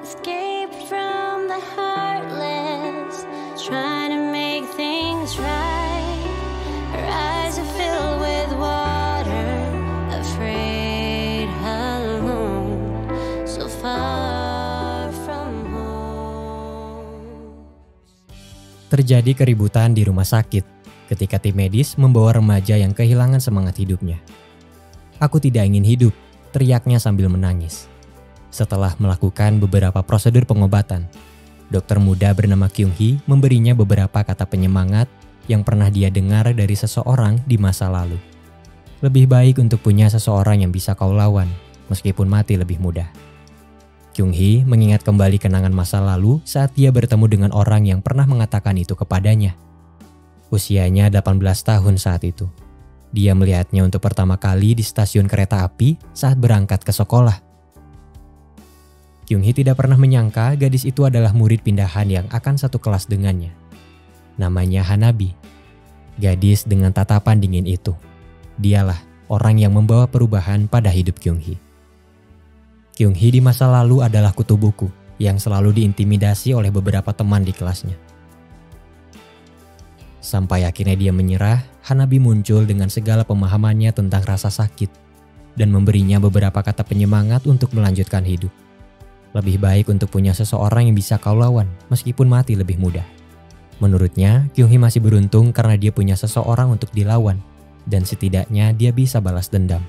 escape from the heartless, trying to make things right. Her eyes are filled with water, afraid, alone, so far from home. Terjadi keributan di rumah sakit ketika tim medis membawa remaja yang kehilangan semangat hidupnya. "Aku tidak ingin hidup," teriaknya sambil menangis. Setelah melakukan beberapa prosedur pengobatan, dokter muda bernama Kyung Hee memberinya beberapa kata penyemangat yang pernah dia dengar dari seseorang di masa lalu. Lebih baik untuk punya seseorang yang bisa kau lawan, meskipun mati lebih mudah. Kyung Hee mengingat kembali kenangan masa lalu saat dia bertemu dengan orang yang pernah mengatakan itu kepadanya. Usianya 18 tahun saat itu. Dia melihatnya untuk pertama kali di stasiun kereta api saat berangkat ke sekolah. Kyung Hee tidak pernah menyangka gadis itu adalah murid pindahan yang akan satu kelas dengannya. Namanya Hanabi. Gadis dengan tatapan dingin itu. Dialah orang yang membawa perubahan pada hidup Kyung Hee. Kyung Hee di masa lalu adalah kutu buku yang selalu diintimidasi oleh beberapa teman di kelasnya. Sampai akhirnya dia menyerah, Hanabi muncul dengan segala pemahamannya tentang rasa sakit dan memberinya beberapa kata penyemangat untuk melanjutkan hidup. Lebih baik untuk punya seseorang yang bisa kau lawan meskipun mati lebih mudah. Menurutnya, Kyung Hee masih beruntung karena dia punya seseorang untuk dilawan dan setidaknya dia bisa balas dendam.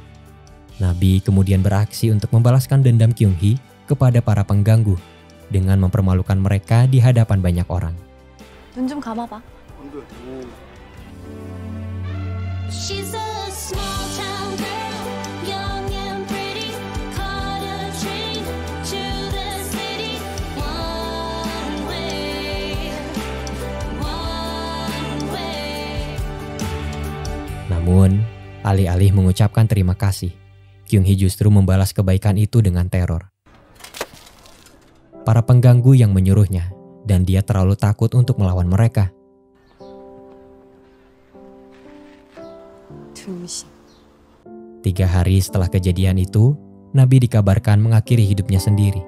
Nabi kemudian beraksi untuk membalaskan dendam Kyung Hee kepada para pengganggu dengan mempermalukan mereka di hadapan banyak orang. 눈 좀 감아봐. She's a small town girl, young and pretty, caught a train to the city. One way, one way. Namun, alih-alih mengucapkan terima kasih, Kyung Hee justru membalas kebaikan itu dengan teror. Para pengganggu yang menyuruhnya, dan dia terlalu takut untuk melawan mereka. 등신. 3 hari setelah kejadian itu, Nabi dikabarkan mengakhiri hidupnya sendiri,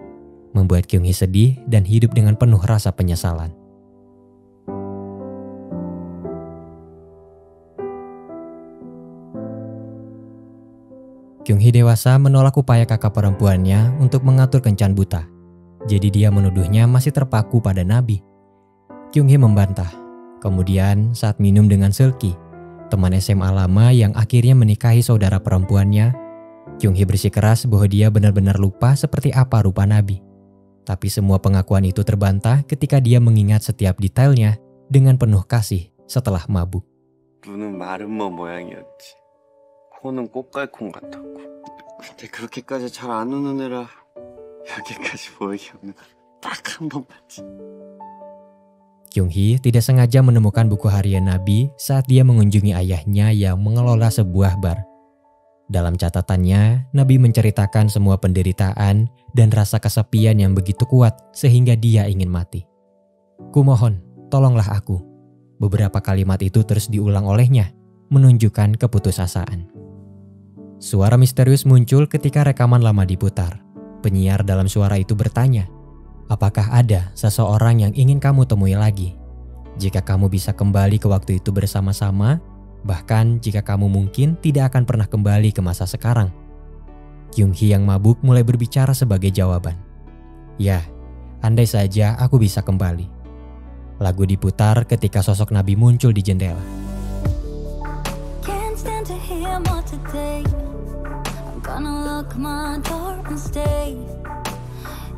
membuat Kyung Hee sedih dan hidup dengan penuh rasa penyesalan. Kyung Hee dewasa menolak upaya kakak perempuannya untuk mengatur kencan buta. Jadi dia menuduhnya masih terpaku pada Nabi. Kyung Hee membantah. Kemudian saat minum dengan Seulgi, teman SMA lama yang akhirnya menikahi saudara perempuannya, Kyung Hee bersikeras bahwa dia benar-benar lupa seperti apa rupa Nabi. Tapi semua pengakuan itu terbantah ketika dia mengingat setiap detailnya dengan penuh kasih setelah mabuk. 눈은 마름모 모양이었지. 코는 꽃갈콘 같았고. 근데 그렇게까지 잘 안 우는 애라 여기까지 보이게 없는 딱 한 번 봤지. Kyung Hee tidak sengaja menemukan buku harian Nabi saat dia mengunjungi ayahnya yang mengelola sebuah bar. Dalam catatannya, Nabi menceritakan semua penderitaan dan rasa kesepian yang begitu kuat sehingga dia ingin mati. "Kumohon, tolonglah aku." Beberapa kalimat itu terus diulang olehnya, menunjukkan keputusasaan. Suara misterius muncul ketika rekaman lama diputar. Penyiar dalam suara itu bertanya, "Apakah ada seseorang yang ingin kamu temui lagi? Jika kamu bisa kembali ke waktu itu bersama-sama, bahkan jika kamu mungkin tidak akan pernah kembali ke masa sekarang." Kyung Hee yang mabuk mulai berbicara sebagai jawaban. "Ya, andai saja aku bisa kembali." Lagu diputar ketika sosok Nabi muncul di jendela. Can't stand to hear more today. I'm gonna lock my door and stay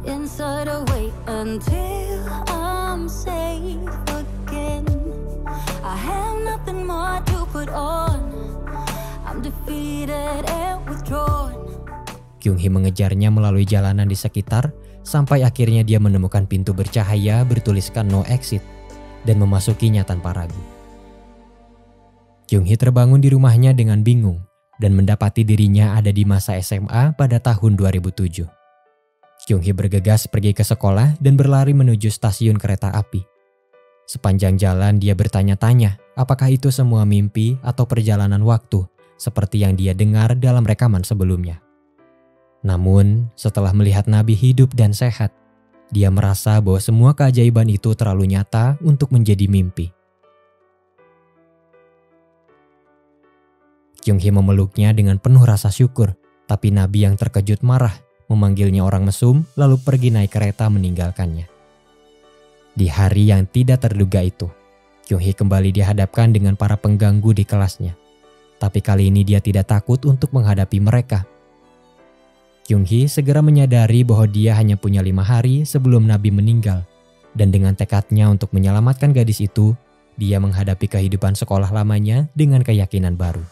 inside or wait until I'm safe again. I have nothing more to put on. I'm defeated and withdrawn. Kyung Hee mengejarnya melalui jalanan di sekitar sampai akhirnya dia menemukan pintu bercahaya bertuliskan "No Exit" dan memasukinya tanpa ragu. Kyung Hee terbangun di rumahnya dengan bingung dan mendapati dirinya ada di masa SMA pada tahun 2007. Kyung Hee bergegas pergi ke sekolah dan berlari menuju stasiun kereta api. Sepanjang jalan dia bertanya-tanya apakah itu semua mimpi atau perjalanan waktu seperti yang dia dengar dalam rekaman sebelumnya. Namun setelah melihat Nabi hidup dan sehat, Dia merasa bahwa semua keajaiban itu terlalu nyata untuk menjadi mimpi. Kyung-hee memeluknya dengan penuh rasa syukur, tapi Nabi yang terkejut marah, memanggilnya orang mesum lalu pergi naik kereta meninggalkannya. Di hari yang tidak terduga itu, Kyung-hee kembali dihadapkan dengan para pengganggu di kelasnya. Tapi kali ini dia tidak takut untuk menghadapi mereka. Kyung-hee segera menyadari bahwa dia hanya punya 5 hari sebelum Nabi meninggal. Dan dengan tekadnya untuk menyelamatkan gadis itu, dia menghadapi kehidupan sekolah lamanya dengan keyakinan baru.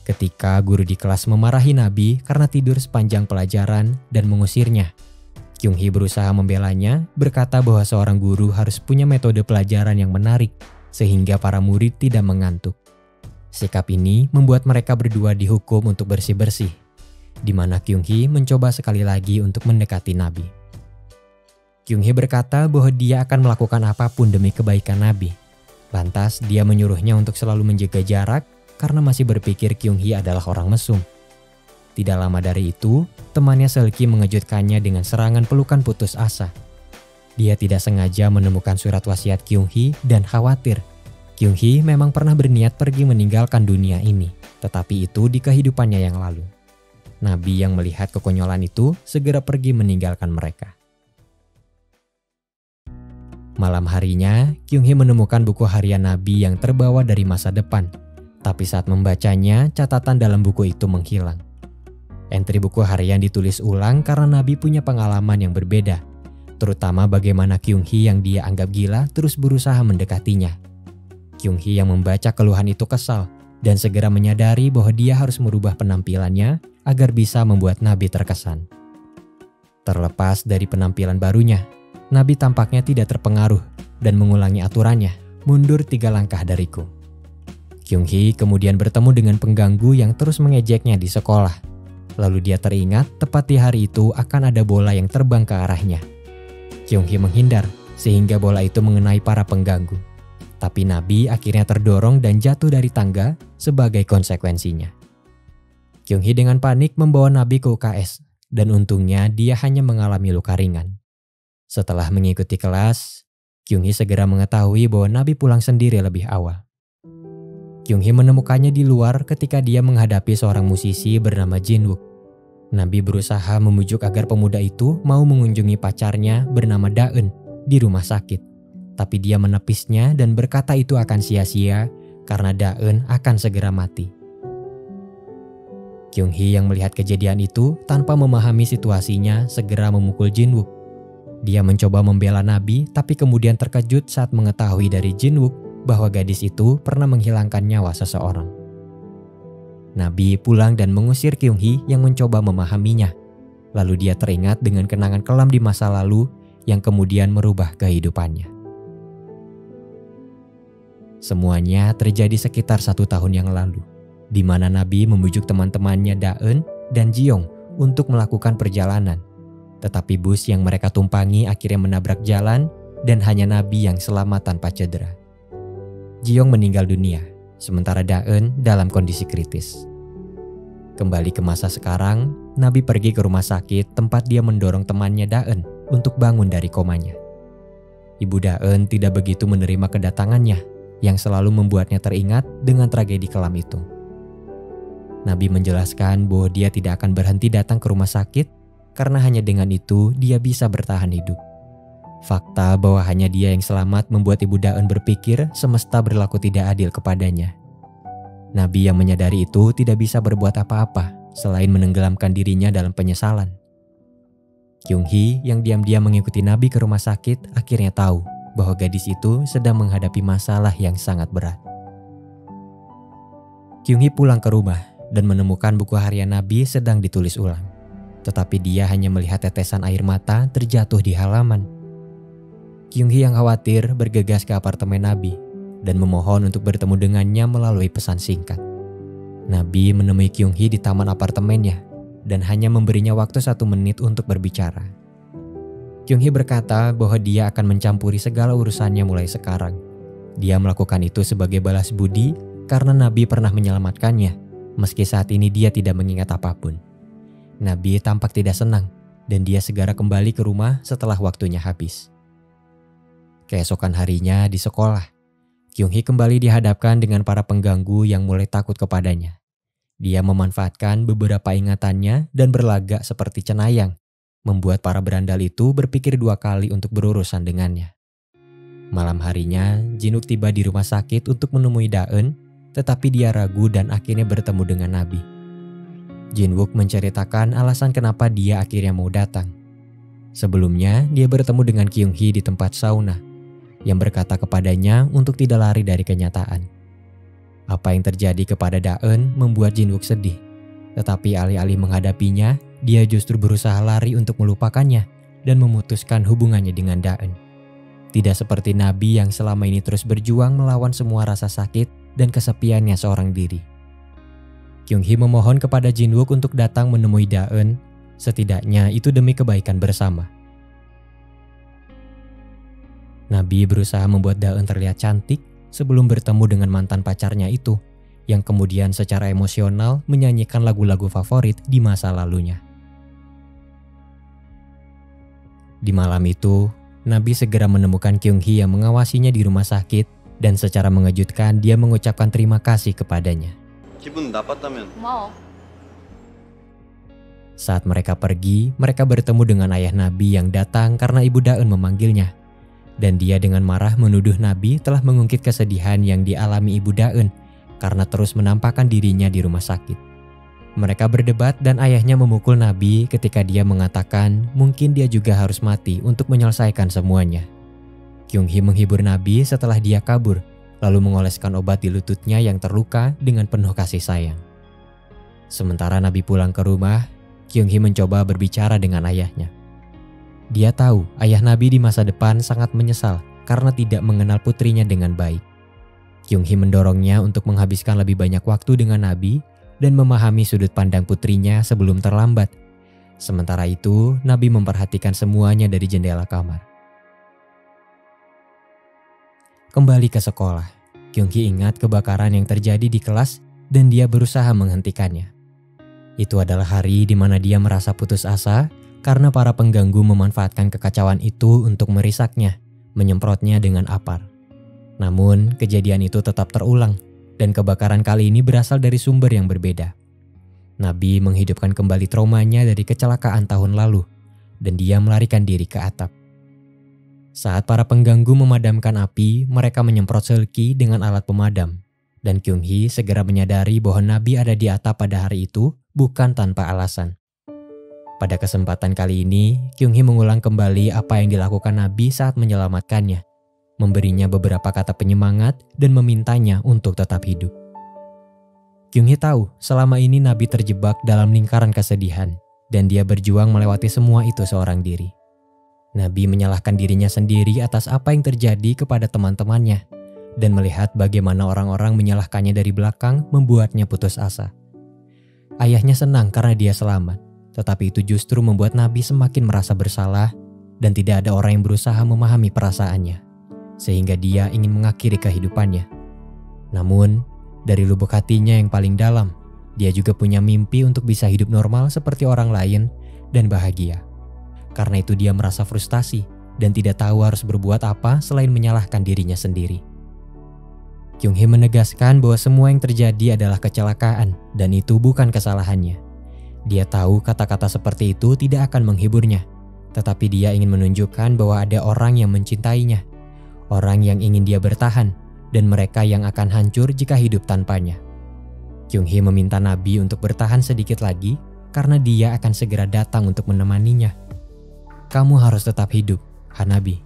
Ketika guru di kelas memarahi Nabi karena tidur sepanjang pelajaran dan mengusirnya, Kyung-hee berusaha membelanya, berkata bahwa seorang guru harus punya metode pelajaran yang menarik sehingga para murid tidak mengantuk. Sikap ini membuat mereka berdua dihukum untuk bersih-bersih, di mana Kyung-hee mencoba sekali lagi untuk mendekati Nabi. Kyung-hee berkata bahwa dia akan melakukan apapun demi kebaikan Nabi. Lantas dia menyuruhnya untuk selalu menjaga jarak karena masih berpikir Kyung-hee adalah orang mesum. Tidak lama dari itu, temannya Seulgi mengejutkannya dengan serangan pelukan putus asa. Dia tidak sengaja menemukan surat wasiat Kyung-hee dan khawatir. Kyung-hee memang pernah berniat pergi meninggalkan dunia ini, tetapi itu di kehidupannya yang lalu. Nabi yang melihat kekonyolan itu segera pergi meninggalkan mereka. Malam harinya, Kyung-hee menemukan buku harian Nabi yang terbawa dari masa depan. Tapi saat membacanya, catatan dalam buku itu menghilang. Entri buku harian ditulis ulang karena Nabi punya pengalaman yang berbeda, terutama bagaimana Kyung-hee yang dia anggap gila terus berusaha mendekatinya. Kyung-hee yang membaca keluhan itu kesal dan segera menyadari bahwa dia harus merubah penampilannya agar bisa membuat Nabi terkesan. Terlepas dari penampilan barunya, Nabi tampaknya tidak terpengaruh dan mengulangi aturannya, mundur 3 langkah dariku. Kyung-hee kemudian bertemu dengan pengganggu yang terus mengejeknya di sekolah. Lalu dia teringat tepat di hari itu akan ada bola yang terbang ke arahnya. Kyung-hee menghindar sehingga bola itu mengenai para pengganggu. Tapi Nabi akhirnya terdorong dan jatuh dari tangga sebagai konsekuensinya. Kyung-hee dengan panik membawa Nabi ke UKS dan untungnya dia hanya mengalami luka ringan. Setelah mengikuti kelas, Kyung-hee segera mengetahui bahwa Nabi pulang sendiri lebih awal. Kyung-hee menemukannya di luar ketika dia menghadapi seorang musisi bernama Jin-wook. Nabi berusaha memujuk agar pemuda itu mau mengunjungi pacarnya bernama Da-eun di rumah sakit. Tapi dia menepisnya dan berkata itu akan sia-sia karena Da-eun akan segera mati. Kyung-hee yang melihat kejadian itu tanpa memahami situasinya segera memukul Jin-wook. Dia mencoba membela Nabi tapi kemudian terkejut saat mengetahui dari Jin-wook bahwa gadis itu pernah menghilangkan nyawa seseorang. Nabi pulang dan mengusir Kyung-hee yang mencoba memahaminya. Lalu dia teringat dengan kenangan kelam di masa lalu yang kemudian merubah kehidupannya. Semuanya terjadi sekitar 1 tahun yang lalu, di mana Nabi membujuk teman-temannya Da-eun dan Ji-young untuk melakukan perjalanan. Tetapi bus yang mereka tumpangi akhirnya menabrak jalan dan hanya Nabi yang selamat tanpa cedera. Ji-young meninggal dunia, sementara Da-eun dalam kondisi kritis. Kembali ke masa sekarang, Nabi pergi ke rumah sakit tempat dia mendorong temannya Da-eun untuk bangun dari komanya. Ibu Da-eun tidak begitu menerima kedatangannya, yang selalu membuatnya teringat dengan tragedi kelam itu. Nabi menjelaskan bahwa dia tidak akan berhenti datang ke rumah sakit karena hanya dengan itu dia bisa bertahan hidup. Fakta bahwa hanya dia yang selamat membuat Ibu Da-eun berpikir semesta berlaku tidak adil kepadanya. Nabi yang menyadari itu tidak bisa berbuat apa-apa selain menenggelamkan dirinya dalam penyesalan. Kyung-hee yang diam-diam mengikuti Nabi ke rumah sakit akhirnya tahu bahwa gadis itu sedang menghadapi masalah yang sangat berat. Kyung-hee pulang ke rumah dan menemukan buku harian Nabi sedang ditulis ulang. Tetapi dia hanya melihat tetesan air mata terjatuh di halaman. Kyung-hee yang khawatir bergegas ke apartemen Nabi dan memohon untuk bertemu dengannya melalui pesan singkat. Nabi menemui Kyung-hee di taman apartemennya dan hanya memberinya waktu 1 menit untuk berbicara. Kyung-hee berkata bahwa dia akan mencampuri segala urusannya mulai sekarang. Dia melakukan itu sebagai balas budi karena Nabi pernah menyelamatkannya, meski saat ini dia tidak mengingat apapun. Nabi tampak tidak senang dan dia segera kembali ke rumah setelah waktunya habis. Keesokan harinya di sekolah, Kyung-hee kembali dihadapkan dengan para pengganggu yang mulai takut kepadanya. Dia memanfaatkan beberapa ingatannya dan berlagak seperti cenayang, membuat para berandal itu berpikir 2 kali untuk berurusan dengannya. Malam harinya, Jin-wook tiba di rumah sakit untuk menemui Da-eun, tetapi dia ragu dan akhirnya bertemu dengan Nabi. Jin-wook menceritakan alasan kenapa dia akhirnya mau datang. Sebelumnya, dia bertemu dengan Kyung-hee di tempat sauna, yang berkata kepadanya untuk tidak lari dari kenyataan. Apa yang terjadi kepada Da-eun membuat Jin-wook sedih, tetapi alih-alih menghadapinya, dia justru berusaha lari untuk melupakannya dan memutuskan hubungannya dengan Da-eun. Tidak seperti Nabi yang selama ini terus berjuang melawan semua rasa sakit dan kesepiannya seorang diri. Kyung-hee memohon kepada Jin-wook untuk datang menemui Da-eun, setidaknya itu demi kebaikan bersama. Nabi berusaha membuat Da-eun terlihat cantik sebelum bertemu dengan mantan pacarnya itu, yang kemudian secara emosional menyanyikan lagu-lagu favorit di masa lalunya. Di malam itu, Nabi segera menemukan Kyung-hee yang mengawasinya di rumah sakit dan secara mengejutkan dia mengucapkan terima kasih kepadanya. 기분 나빴다면 고마워. Saat mereka pergi, mereka bertemu dengan ayah Nabi yang datang karena ibu Da-eun memanggilnya. Dan dia dengan marah menuduh Nabi telah mengungkit kesedihan yang dialami ibu Da-eun karena terus menampakkan dirinya di rumah sakit. Mereka berdebat dan ayahnya memukul Nabi ketika dia mengatakan mungkin dia juga harus mati untuk menyelesaikan semuanya. Kyung-hee menghibur Nabi setelah dia kabur, lalu mengoleskan obat di lututnya yang terluka dengan penuh kasih sayang. Sementara Nabi pulang ke rumah, Kyung-hee mencoba berbicara dengan ayahnya. Dia tahu ayah Nabi di masa depan sangat menyesal karena tidak mengenal putrinya dengan baik. Kyung-hee mendorongnya untuk menghabiskan lebih banyak waktu dengan Nabi dan memahami sudut pandang putrinya sebelum terlambat. Sementara itu, Nabi memperhatikan semuanya dari jendela kamar. Kembali ke sekolah, Kyung-hee ingat kebakaran yang terjadi di kelas dan dia berusaha menghentikannya. Itu adalah hari di mana dia merasa putus asa karena para pengganggu memanfaatkan kekacauan itu untuk merisaknya, menyemprotnya dengan apar. Namun, kejadian itu tetap terulang dan kebakaran kali ini berasal dari sumber yang berbeda. Nabi menghidupkan kembali traumanya dari kecelakaan tahun lalu dan dia melarikan diri ke atap. Saat para pengganggu memadamkan api, mereka menyemprot Seulgi dengan alat pemadam. Dan Kyung-hee segera menyadari bahwa Nabi ada di atap pada hari itu bukan tanpa alasan. Pada kesempatan kali ini, Kyung-hee mengulang kembali apa yang dilakukan Nabi saat menyelamatkannya, memberinya beberapa kata penyemangat dan memintanya untuk tetap hidup. Kyung-hee tahu selama ini Nabi terjebak dalam lingkaran kesedihan dan dia berjuang melewati semua itu seorang diri. Nabi menyalahkan dirinya sendiri atas apa yang terjadi kepada teman-temannya dan melihat bagaimana orang-orang menyalahkannya dari belakang membuatnya putus asa. Ayahnya senang karena dia selamat. Tetapi itu justru membuat Nabi semakin merasa bersalah dan tidak ada orang yang berusaha memahami perasaannya, sehingga dia ingin mengakhiri kehidupannya. Namun, dari lubuk hatinya yang paling dalam, dia juga punya mimpi untuk bisa hidup normal seperti orang lain dan bahagia. Karena itu dia merasa frustasi dan tidak tahu harus berbuat apa selain menyalahkan dirinya sendiri. Kyung-hee menegaskan bahwa semua yang terjadi adalah kecelakaan dan itu bukan kesalahannya. Dia tahu kata-kata seperti itu tidak akan menghiburnya, tetapi dia ingin menunjukkan bahwa ada orang yang mencintainya, orang yang ingin dia bertahan, dan mereka yang akan hancur jika hidup tanpanya. Kyung-hee meminta Nabi untuk bertahan sedikit lagi karena dia akan segera datang untuk menemaninya. "Kamu harus tetap hidup, Hanabi,"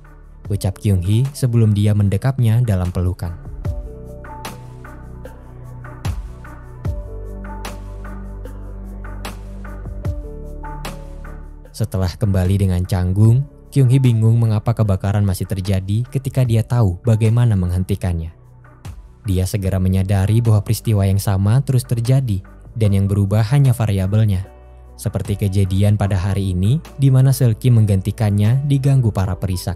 ucap Kyung-hee sebelum dia mendekapnya dalam pelukan. Setelah kembali dengan canggung, Kyung-hee bingung mengapa kebakaran masih terjadi ketika dia tahu bagaimana menghentikannya. Dia segera menyadari bahwa peristiwa yang sama terus terjadi dan yang berubah hanya variabelnya. Seperti kejadian pada hari ini di mana Seulgi menggantikannya diganggu para perisak.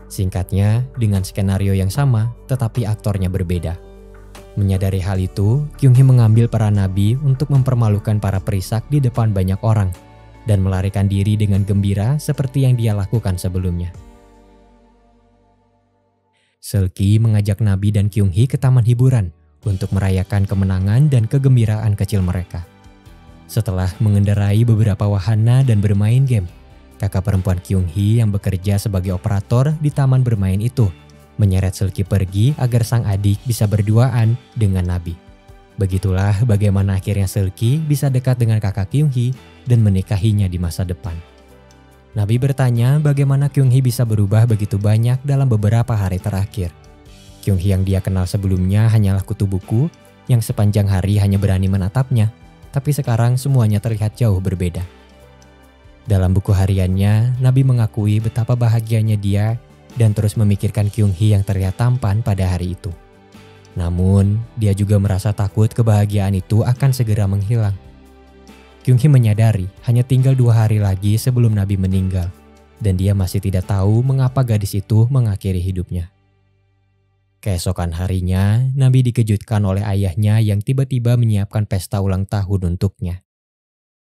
Singkatnya, dengan skenario yang sama tetapi aktornya berbeda. Menyadari hal itu, Kyung-hee mengambil peran Nabi untuk mempermalukan para perisak di depan banyak orang. dan melarikan diri dengan gembira seperti yang dia lakukan sebelumnya. Seulgi mengajak Nabi dan Kyung-hee ke taman hiburan untuk merayakan kemenangan dan kegembiraan kecil mereka. Setelah mengendarai beberapa wahana dan bermain game, kakak perempuan Kyung-hee yang bekerja sebagai operator di taman bermain itu menyeret Seulgi pergi agar sang adik bisa berduaan dengan Nabi. Begitulah bagaimana akhirnya Seulgi bisa dekat dengan kakak Kyung-hee dan menikahinya di masa depan. Nabi bertanya bagaimana Kyung-hee bisa berubah begitu banyak dalam beberapa hari terakhir. Kyung-hee yang dia kenal sebelumnya hanyalah kutu buku yang sepanjang hari hanya berani menatapnya, tapi sekarang semuanya terlihat jauh berbeda. Dalam buku hariannya, Nabi mengakui betapa bahagianya dia dan terus memikirkan Kyung-hee yang terlihat tampan pada hari itu. Namun, dia juga merasa takut kebahagiaan itu akan segera menghilang. Kyung-hee menyadari hanya tinggal 2 hari lagi sebelum Nabi meninggal, dan dia masih tidak tahu mengapa gadis itu mengakhiri hidupnya. Keesokan harinya, Nabi dikejutkan oleh ayahnya yang tiba-tiba menyiapkan pesta ulang tahun untuknya.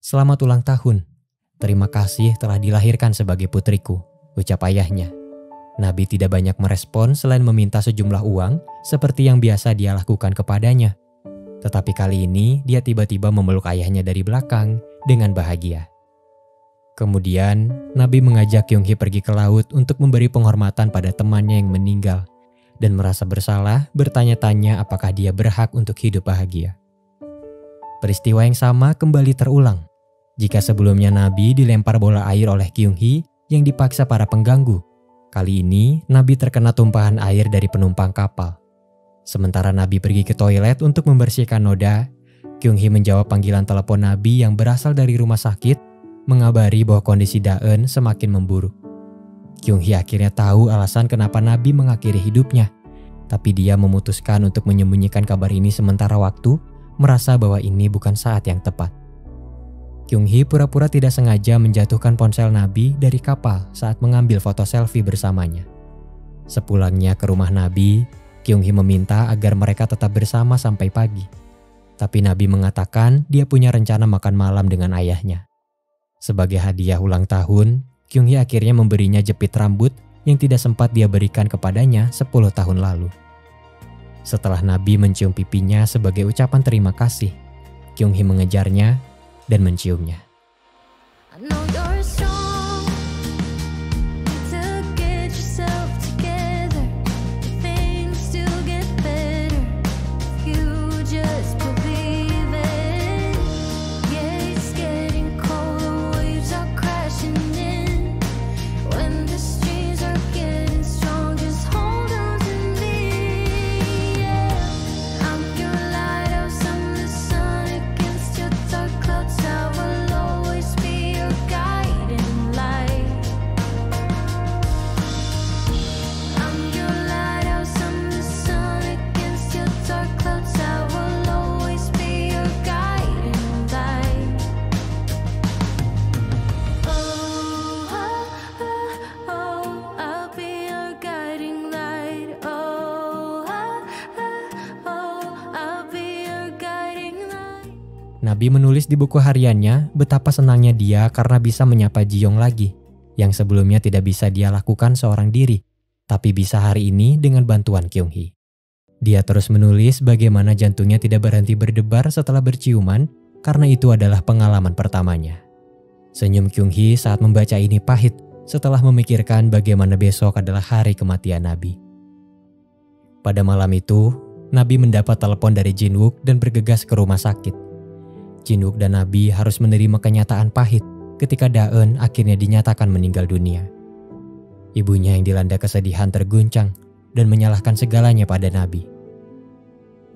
"Selamat ulang tahun, terima kasih telah dilahirkan sebagai putriku," ucap ayahnya. Nabi tidak banyak merespon selain meminta sejumlah uang seperti yang biasa dia lakukan kepadanya. Tetapi kali ini dia tiba-tiba memeluk ayahnya dari belakang dengan bahagia. Kemudian Nabi mengajak Kyung-hee pergi ke laut untuk memberi penghormatan pada temannya yang meninggal dan merasa bersalah bertanya-tanya apakah dia berhak untuk hidup bahagia. Peristiwa yang sama kembali terulang. Jika sebelumnya Nabi dilempar bola air oleh Kyung-hee yang dipaksa para pengganggu, kali ini Nabi terkena tumpahan air dari penumpang kapal. Sementara Nabi pergi ke toilet untuk membersihkan noda, Kyung-hee menjawab panggilan telepon Nabi yang berasal dari rumah sakit, mengabari bahwa kondisi Daeun semakin memburuk. Kyung-hee akhirnya tahu alasan kenapa Nabi mengakhiri hidupnya, tapi dia memutuskan untuk menyembunyikan kabar ini sementara waktu, merasa bahwa ini bukan saat yang tepat. Kyung-hee pura-pura tidak sengaja menjatuhkan ponsel Nabi dari kapal saat mengambil foto selfie bersamanya. Sepulangnya ke rumah Nabi, Kyung-hee meminta agar mereka tetap bersama sampai pagi. Tapi Nabi mengatakan dia punya rencana makan malam dengan ayahnya. Sebagai hadiah ulang tahun, Kyung-hee akhirnya memberinya jepit rambut yang tidak sempat dia berikan kepadanya 10 tahun lalu. Setelah Nabi mencium pipinya sebagai ucapan terima kasih, Kyung-hee mengejarnya dan menciumnya. I know you're strong to get yourself together. Things still get better if you just believe it. Yeah, it's getting cold, the waves are crashing in. When the streams are getting strong, just hold on to me. Yeah, I'm your lighthouse, I'm the sun against your dark clouds. I will always be your guiding light. I'm your lighthouse, I'm the sun against your dark clouds. I will always be your guiding light. Oh, I'll be your guiding light. Oh, I'll be your guiding light. Nabi menulis di buku hariannya betapa senangnya dia karena bisa menyapa Ji-young lagi, yang sebelumnya tidak bisa dia lakukan seorang diri, tapi bisa hari ini dengan bantuan Kyung-hee. Dia terus menulis bagaimana jantungnya tidak berhenti berdebar setelah berciuman karena itu adalah pengalaman pertamanya. Senyum Kyung-hee saat membaca ini pahit setelah memikirkan bagaimana besok adalah hari kematian Nabi. Pada malam itu, Nabi mendapat telepon dari Jin-wook dan bergegas ke rumah sakit. Jin-wook dan Nabi harus menerima kenyataan pahit ketika Daeun akhirnya dinyatakan meninggal dunia. Ibunya yang dilanda kesedihan terguncang dan menyalahkan segalanya pada Nabi.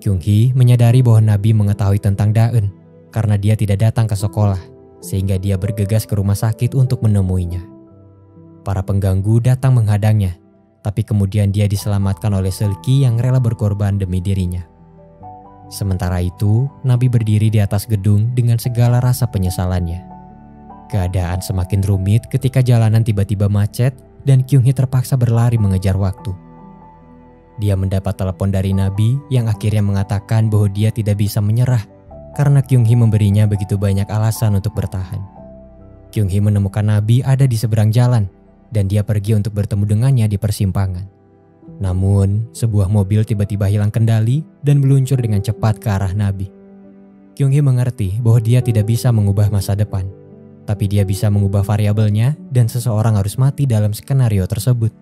Kyung-hee menyadari bahwa Nabi mengetahui tentang Daeun karena dia tidak datang ke sekolah, sehingga dia bergegas ke rumah sakit untuk menemuinya. Para pengganggu datang menghadangnya, tapi kemudian dia diselamatkan oleh Seulgi yang rela berkorban demi dirinya. Sementara itu, Nabi berdiri di atas gedung dengan segala rasa penyesalannya. Keadaan semakin rumit ketika jalanan tiba-tiba macet dan Kyung-hee terpaksa berlari mengejar waktu. Dia mendapat telepon dari Nabi yang akhirnya mengatakan bahwa dia tidak bisa menyerah karena Kyung-hee memberinya begitu banyak alasan untuk bertahan. Kyung Hee menemukan Nabi ada di seberang jalan dan dia pergi untuk bertemu dengannya di persimpangan. Namun, sebuah mobil tiba-tiba hilang kendali dan meluncur dengan cepat ke arah Nabi. Kyung Hee mengerti bahwa dia tidak bisa mengubah masa depan, tapi dia bisa mengubah variabelnya dan seseorang harus mati dalam skenario tersebut.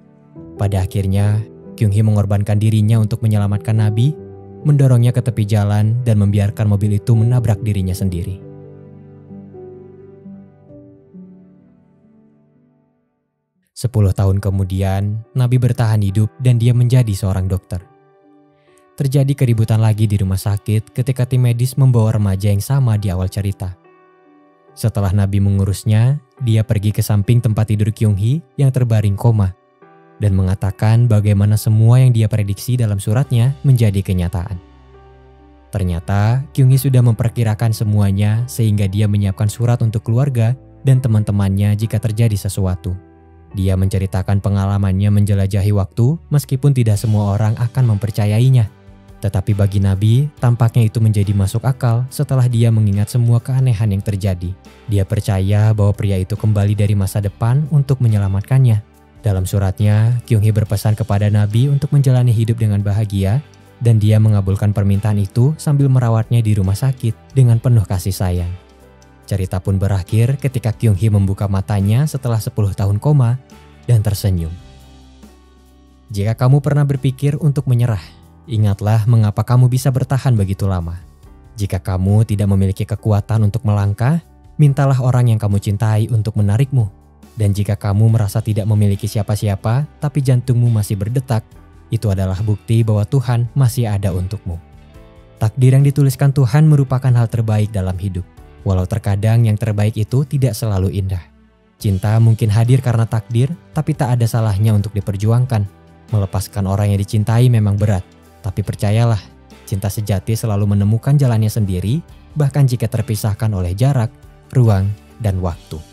Pada akhirnya, Kyung Hee mengorbankan dirinya untuk menyelamatkan Nabi, mendorongnya ke tepi jalan dan membiarkan mobil itu menabrak dirinya sendiri. Sepuluh tahun kemudian, Nabi bertahan hidup dan dia menjadi seorang dokter. Terjadi keributan lagi di rumah sakit ketika tim medis membawa remaja yang sama di awal cerita. Setelah Nabi mengurusnya, dia pergi ke samping tempat tidur Kyung Hee yang terbaring koma dan mengatakan bagaimana semua yang dia prediksi dalam suratnya menjadi kenyataan. Ternyata Kyung Hee sudah memperkirakan semuanya sehingga dia menyiapkan surat untuk keluarga dan teman-temannya jika terjadi sesuatu. Dia menceritakan pengalamannya menjelajahi waktu meskipun tidak semua orang akan mempercayainya. Tetapi bagi Nabi, tampaknya itu menjadi masuk akal setelah dia mengingat semua keanehan yang terjadi. Dia percaya bahwa pria itu kembali dari masa depan untuk menyelamatkannya. Dalam suratnya, Kyung Hee berpesan kepada Nabi untuk menjalani hidup dengan bahagia dan dia mengabulkan permintaan itu sambil merawatnya di rumah sakit dengan penuh kasih sayang. Cerita pun berakhir ketika Kyung Hee membuka matanya setelah 10 tahun koma dan tersenyum. Jika kamu pernah berpikir untuk menyerah, ingatlah mengapa kamu bisa bertahan begitu lama. Jika kamu tidak memiliki kekuatan untuk melangkah, mintalah orang yang kamu cintai untuk menarikmu. Dan jika kamu merasa tidak memiliki siapa-siapa, tapi jantungmu masih berdetak, itu adalah bukti bahwa Tuhan masih ada untukmu. Takdir yang dituliskan Tuhan merupakan hal terbaik dalam hidup. Walau terkadang yang terbaik itu tidak selalu indah. Cinta mungkin hadir karena takdir, tapi tak ada salahnya untuk diperjuangkan. Melepaskan orang yang dicintai memang berat, tapi percayalah, cinta sejati selalu menemukan jalannya sendiri, bahkan jika terpisahkan oleh jarak, ruang, dan waktu.